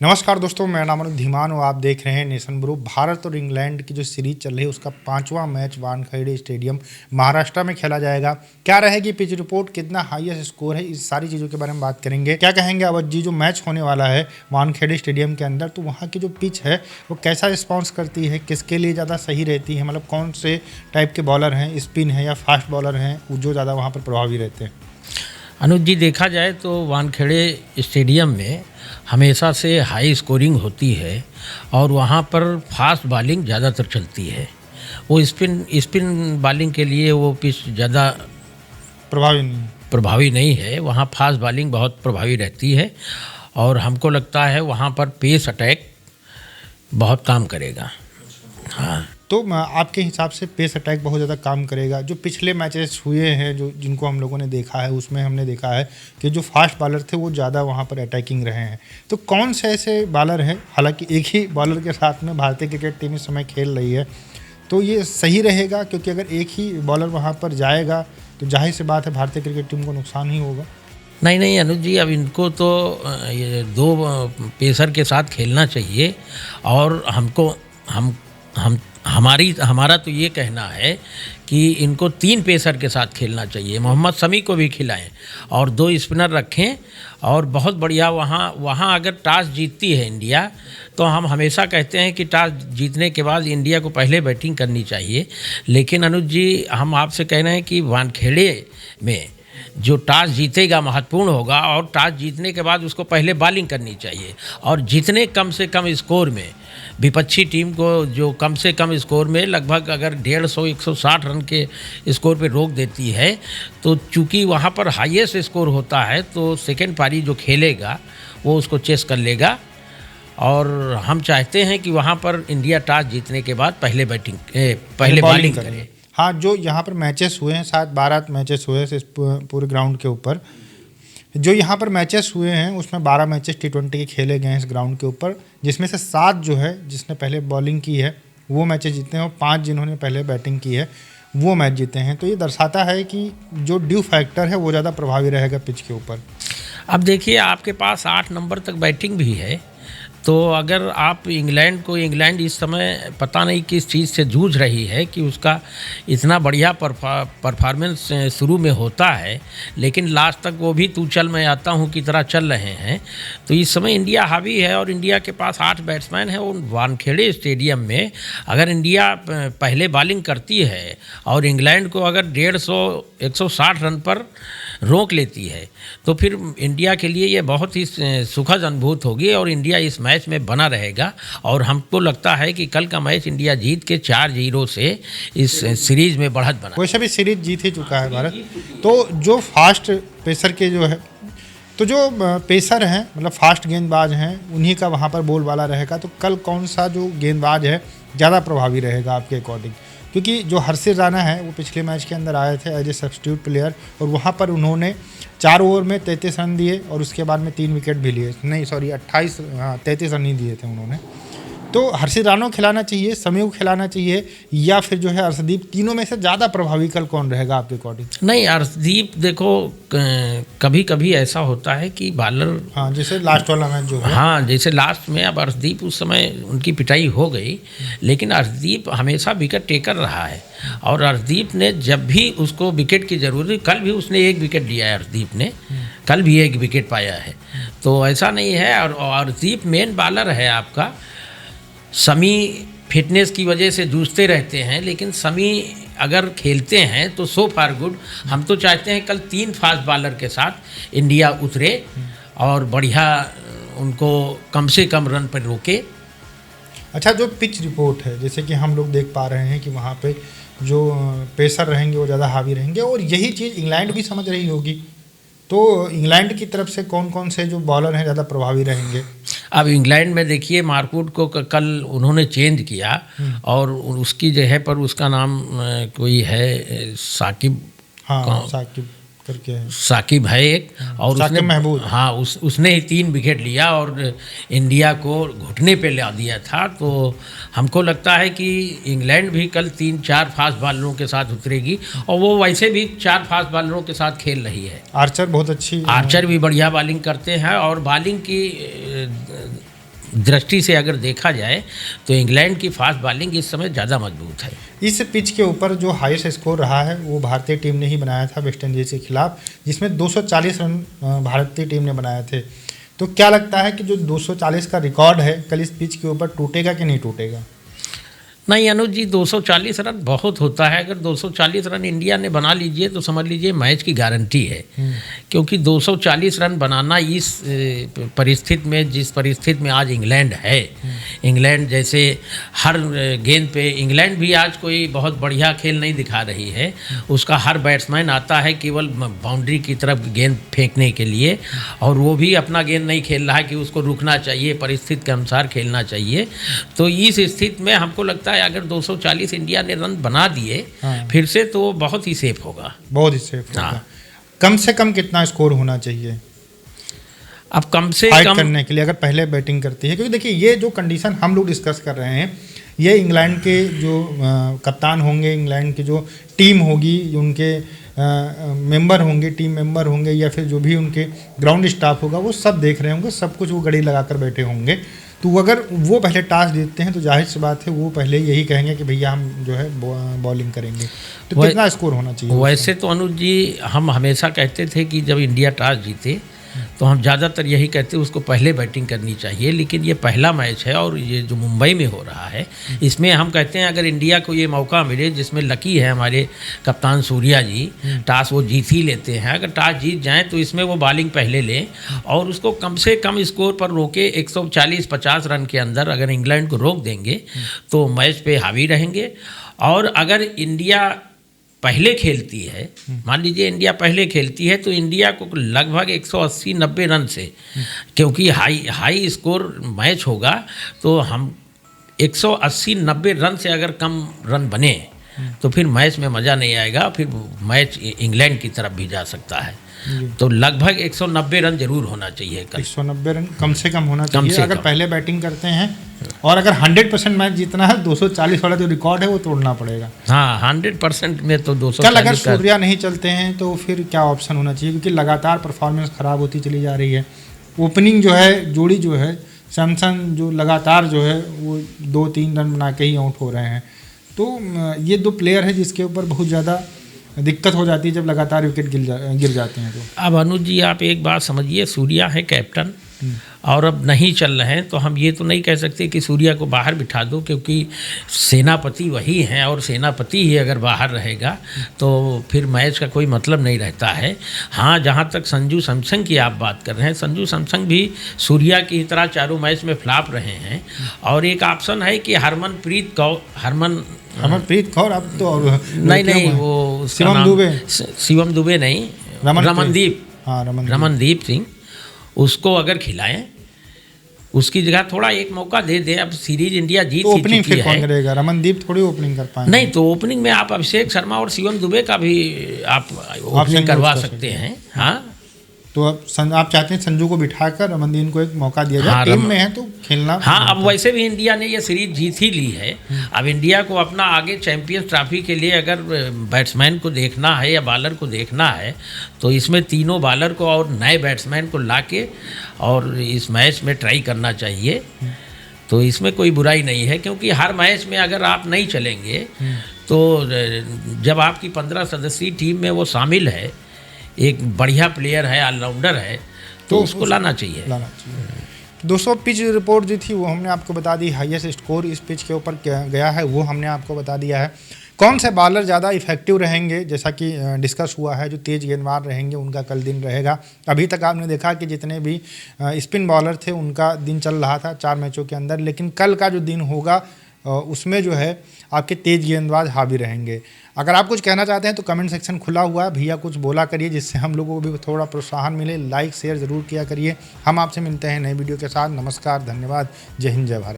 नमस्कार दोस्तों, मेरा नाम अनुज धीमान और आप देख रहे हैं नेशन ब्रो। भारत और इंग्लैंड की जो सीरीज चल रही है उसका 5वां मैच वानखेड़े स्टेडियम महाराष्ट्र में खेला जाएगा। क्या रहेगी पिच रिपोर्ट, कितना हाईएस्ट स्कोर है, इस सारी चीज़ों के बारे में बात करेंगे। क्या कहेंगे अवध जी, जो मैच होने वाला है वानखेड़े स्टेडियम के अंदर, तो वहाँ की जो पिच है वो कैसा रिस्पॉन्स करती है, किसके लिए ज़्यादा सही रहती है, मतलब कौन से टाइप के बॉलर हैं, स्पिन है या फास्ट बॉलर हैं जो ज़्यादा वहाँ पर प्रभावी रहते हैं। अनुज जी, देखा जाए तो वानखेड़े स्टेडियम में हमेशा से हाई स्कोरिंग होती है और वहाँ पर फास्ट बॉलिंग ज़्यादातर चलती है। वो स्पिन बॉलिंग के लिए वो पिच ज़्यादा प्रभावी नहीं है। वहाँ फास्ट बॉलिंग बहुत प्रभावी रहती है और हमको लगता है वहाँ पर पेस अटैक बहुत काम करेगा। हाँ, तो आपके हिसाब से पेस अटैक बहुत ज़्यादा काम करेगा। जो पिछले मैचेस हुए हैं जो जिनको हम लोगों ने देखा है, उसमें हमने देखा है कि जो फास्ट बॉलर थे वो ज़्यादा वहाँ पर अटैकिंग रहे हैं। तो कौन से ऐसे बॉलर हैं, हालांकि एक ही बॉलर के साथ में भारतीय क्रिकेट टीम इस समय खेल रही है, तो ये सही रहेगा? क्योंकि अगर एक ही बॉलर वहाँ पर जाएगा तो जाहिर सी बात है भारतीय क्रिकेट टीम को नुकसान ही होगा। नहीं अनुज जी, अब इनको तो ये दो पेसर के साथ खेलना चाहिए और हमारा तो ये कहना है कि इनको 3 पेसर के साथ खेलना चाहिए। मोहम्मद शमी को भी खिलाएं और 2 स्पिनर रखें और बहुत बढ़िया वहाँ अगर टॉस जीतती है इंडिया, तो हम हमेशा कहते हैं कि टॉस जीतने के बाद इंडिया को पहले बैटिंग करनी चाहिए। लेकिन अनुज जी, हम आपसे कह रहे हैं कि वानखेड़े में जो टॉस जीतेगा महत्वपूर्ण होगा और टॉस जीतने के बाद उसको पहले बॉलिंग करनी चाहिए और जितने कम से कम स्कोर में विपक्षी टीम को जो कम से कम स्कोर में लगभग अगर 150-160 रन के स्कोर पे रोक देती है, तो चूंकि वहाँ पर हाईएस्ट स्कोर होता है तो सेकेंड पारी जो खेलेगा वो उसको चेस कर लेगा। और हम चाहते हैं कि वहाँ पर इंडिया टॉस जीतने के बाद पहले बॉलिंग करे। हाँ, जो यहाँ पर मैचेस हुए हैं, शायद 12 मैचेस हुए हैं इस पूरे ग्राउंड के ऊपर। जो यहाँ पर मैचेस हुए हैं उसमें 12 मैचेस T20 के खेले गए हैं इस ग्राउंड के ऊपर, जिसमें से 7 जो है जिसने पहले बॉलिंग की है वो मैचेस जीते हैं और 5 जिन्होंने पहले बैटिंग की है वो मैच जीते हैं। तो ये दर्शाता है कि जो ड्यू फैक्टर है वो ज़्यादा प्रभावी रहेगा पिच के ऊपर। अब देखिए, आपके पास 8 नंबर तक बैटिंग भी है, तो अगर आप इंग्लैंड इस समय पता नहीं किस चीज़ से जूझ रही है कि उसका इतना बढ़िया परफॉर्मेंस शुरू में होता है लेकिन लास्ट तक वो भी तू चल मैं आता हूँ की तरह चल रहे हैं। तो इस समय इंडिया हावी है और इंडिया के पास 8 बैट्समैन हैं। और वानखेड़े स्टेडियम में अगर इंडिया पहले बॉलिंग करती है और इंग्लैंड को अगर 150-160 रन पर रोक लेती है तो फिर इंडिया के लिए ये बहुत ही सुखद अनुभूति होगी और इंडिया इस मैच में बना रहेगा। और हमको लगता है कि कल का मैच इंडिया जीत के 4-0 से इस सीरीज में बढ़त बना। वैसे भी सीरीज जीत ही चुका है भारत। तो जो फास्ट पेसर के जो है, तो जो पेसर हैं मतलब फास्ट गेंदबाज हैं, उन्हीं का वहाँ पर बोलबाला रहेगा। तो कल कौन सा जो गेंदबाज है ज़्यादा प्रभावी रहेगा आपके अकॉर्डिंग? क्योंकि जो हर्षित राणा है वो पिछले मैच के अंदर आए थे एज ए सब्स्टिट्यूट प्लेयर और वहाँ पर उन्होंने 4 ओवर में 33 रन दिए और उसके बाद में 3 विकेट भी लिए। नहीं सॉरी 33 रन ही दिए थे उन्होंने। तो हर्षित राणा को खिलाना चाहिए, शमी को खिलाना चाहिए, या फिर जो है अर्शदीप? तीनों में से ज़्यादा प्रभावी कल कौन रहेगा आपके अकॉर्डिंग? नहीं, अर्शदीप देखो, कभी कभी ऐसा होता है कि बॉलर, हाँ जैसे लास्ट वाला मैच जो है, हाँ जैसे लास्ट में, अब अर्शदीप उस समय उनकी पिटाई हो गई लेकिन अर्शदीप हमेशा विकेट टेकर रहा है और अर्शदीप ने जब भी उसको विकेट की ज़रूरत, कल भी उसने 1 विकेट लिया है अर्शदीप ने, कल भी 1 विकेट पाया है। तो ऐसा नहीं है। और अर्शदीप मेन बॉलर है आपका। शमी फिटनेस की वजह से जूझते रहते हैं लेकिन शमी अगर खेलते हैं तो सो फार गुड। हम तो चाहते हैं कल 3 फास्ट बॉलर के साथ इंडिया उतरे और बढ़िया उनको कम से कम रन पर रोके। अच्छा, जो पिच रिपोर्ट है जैसे कि हम लोग देख पा रहे हैं कि वहाँ पे जो पेसर रहेंगे वो ज़्यादा हावी रहेंगे और यही चीज़ इंग्लैंड भी समझ रही होगी। तो इंग्लैंड की तरफ से कौन कौन से जो बॉलर हैं ज़्यादा प्रभावी रहेंगे? अब इंग्लैंड में देखिए, मार्कवुड को कल उन्होंने चेंज किया और उसकी जगह पर उसका नाम कोई है साकिब, हाँ साकिब करके है, साकिब है एक, और उसने महमूद, हाँ उसने ही 3 विकेट लिया और इंडिया को घुटने पे ला दिया था। तो हमको लगता है कि इंग्लैंड भी कल 3-4 फास्ट बॉलरों के साथ उतरेगी और वो वैसे भी 4 फास्ट बॉलरों के साथ खेल रही है। आर्चर बहुत अच्छी, आर्चर भी बढ़िया बॉलिंग करते हैं और बॉलिंग की दृष्टि से अगर देखा जाए तो इंग्लैंड की फास्ट बॉलिंग इस समय ज़्यादा मजबूत है। इस पिच के ऊपर जो हाईएस्ट स्कोर रहा है वो भारतीय टीम ने ही बनाया था वेस्ट इंडीज़ के खिलाफ, जिसमें 240 रन भारतीय टीम ने बनाए थे। तो क्या लगता है कि जो 240 का रिकॉर्ड है कल इस पिच के ऊपर टूटेगा कि नहीं टूटेगा? नहीं अनुज जी, 240 रन बहुत होता है। अगर 240 रन इंडिया ने बना लीजिए तो समझ लीजिए मैच की गारंटी है, क्योंकि 240 रन बनाना इस परिस्थिति में, जिस परिस्थिति में आज इंग्लैंड है, इंग्लैंड जैसे हर गेंद पे, इंग्लैंड भी आज कोई बहुत बढ़िया खेल नहीं दिखा रही है। उसका हर बैट्समैन आता है केवल बाउंड्री की तरफ गेंद फेंकने के लिए, और वो भी अपना गेंद नहीं खेल रहा है कि उसको रुकना चाहिए, परिस्थिति के अनुसार खेलना चाहिए। तो इस स्थिति में हमको लगता है अगर 240 इंडिया ने रन बना दिए फिर से तो बहुत ही सेफ होगा, बहुत ही सेफ होगा। कम से कम कितना स्कोर होना चाहिए अब कम से फाइट कम करने के लिए अगर पहले बैटिंग करती है? क्योंकि देखिए ये जो कंडीशन हम लोग डिस्कस कर रहे हैं, ये इंग्लैंड के जो कप्तान होंगे, इंग्लैंड की जो टीम होगी, उनके मेंबर होंगे, टीम मेंबर होंगे, या फिर जो भी उनके ग्राउंड स्टाफ होगा, वो सब देख रहे होंगे, सब कुछ वो घड़ी लगाकर बैठे होंगे। तो अगर वो पहले टॉस जीतते हैं तो जाहिर सी बात है वो पहले यही कहेंगे कि भैया हम जो है बॉलिंग करेंगे। तो कितना स्कोर होना चाहिए? वैसे तो अनुज जी हम हमेशा कहते थे कि जब इंडिया टॉस जीते तो हम ज़्यादातर यही कहते हैं उसको पहले बैटिंग करनी चाहिए, लेकिन ये पहला मैच है और ये जो मुंबई में हो रहा है, इसमें हम कहते हैं अगर इंडिया को ये मौका मिले, जिसमें लकी है हमारे कप्तान सूर्या जी, टॉस वो जीत ही लेते हैं। अगर टॉस जीत जाएँ तो इसमें वो बॉलिंग पहले लें और उसको कम से कम स्कोर पर रोके। 140-50 रन के अंदर अगर इंग्लैंड को रोक देंगे तो मैच पे हावी रहेंगे। और अगर इंडिया पहले खेलती है, मान लीजिए इंडिया पहले खेलती है, तो इंडिया को लगभग 180-90 रन से, क्योंकि हाई स्कोर मैच होगा, तो हम 180-90 रन से अगर कम रन बने तो फिर मैच में मज़ा नहीं आएगा, फिर मैच इंग्लैंड की तरफ भी जा सकता है। तो लगभग 190 रन जरूर होना चाहिए कल। 190 रन कम से कम होना चाहिए अगर पहले बैटिंग करते हैं, और अगर 100% मैच जीतना है 240 वाला जो रिकॉर्ड है वो तोड़ना पड़ेगा। हाँ, 100% में तो 240। कल अगर सूर्या नहीं चलते हैं तो फिर क्या ऑप्शन होना चाहिए? क्योंकि लगातार परफॉर्मेंस खराब होती चली जा रही है। ओपनिंग जो है, जोड़ी जो है, सैमसन जो लगातार जो है वो 2-3 रन बना के ही आउट हो रहे हैं। तो ये दो प्लेयर है जिसके ऊपर बहुत ज़्यादा दिक्कत हो जाती है जब लगातार विकेट गिर जाते हैं। तो अब अनुज जी आप एक बात समझिए, सूर्या है कैप्टन और अब नहीं चल रहे हैं, तो हम ये तो नहीं कह सकते कि सूर्या को बाहर बिठा दो, क्योंकि सेनापति वही हैं और सेनापति ही अगर बाहर रहेगा तो फिर मैच का कोई मतलब नहीं रहता है। हाँ, जहाँ तक संजू सैमसन की आप बात कर रहे हैं, संजू सैमसन भी सूर्या की तरह चारों मैच में फ्लॉप रहे हैं। और एक ऑप्शन है कि हरमनप्रीत कौर अब तो नहीं वो शिवम दुबे नहीं, रमनदीप सिंह, उसको अगर खिलाएं, उसकी जगह थोड़ा एक मौका दे दें। अब सीरीज इंडिया जीत तो ही ओपनिंग चुकी फिर कौन करेगा? रमनदीप थोड़ी ओपनिंग कर पाएंगे। नहीं, तो ओपनिंग में आप अभिषेक शर्मा और शिवम दुबे का भी आप ओपनिंग करवा सकते हैं। हाँ, तो अब आप चाहते हैं संजू को बिठाकर रमनदीप को एक मौका दिया जाए। टीम में है तो खेलना। हाँ, अब वैसे भी इंडिया ने ये सीरीज जीत ही ली है। अब इंडिया को अपना आगे चैंपियंस ट्रॉफी के लिए अगर बैट्समैन को देखना है या बॉलर को देखना है, तो इसमें तीनों बॉलर को और नए बैट्समैन को लाके और इस मैच में ट्राई करना चाहिए। तो इसमें कोई बुराई नहीं है, क्योंकि हर मैच में अगर आप नहीं चलेंगे तो जब आपकी 15 सदस्यीय टीम में वो शामिल है, एक बढ़िया प्लेयर है, ऑलराउंडर है, तो उसको लाना चाहिए। दोस्तों, पिच रिपोर्ट जो थी वो हमने आपको बता दी। हाईएस्ट स्कोर इस पिच के ऊपर गया है वो हमने आपको बता दिया है। कौन से बॉलर ज़्यादा इफेक्टिव रहेंगे, जैसा कि डिस्कस हुआ है, जो तेज़ गेंदबाज रहेंगे उनका कल दिन रहेगा। अभी तक आपने देखा कि जितने भी स्पिन बॉलर थे उनका दिन चल रहा था 4 मैचों के अंदर, लेकिन कल का जो दिन होगा उसमें जो है आपके तेज़ गेंदबाज हावी रहेंगे। अगर आप कुछ कहना चाहते हैं तो कमेंट सेक्शन खुला हुआ है, भैया कुछ बोला करिए, जिससे हम लोगों को भी थोड़ा प्रोत्साहन मिले। लाइक शेयर ज़रूर किया करिए। हम आपसे मिलते हैं नई वीडियो के साथ। नमस्कार, धन्यवाद, जय हिंद, जय भारत।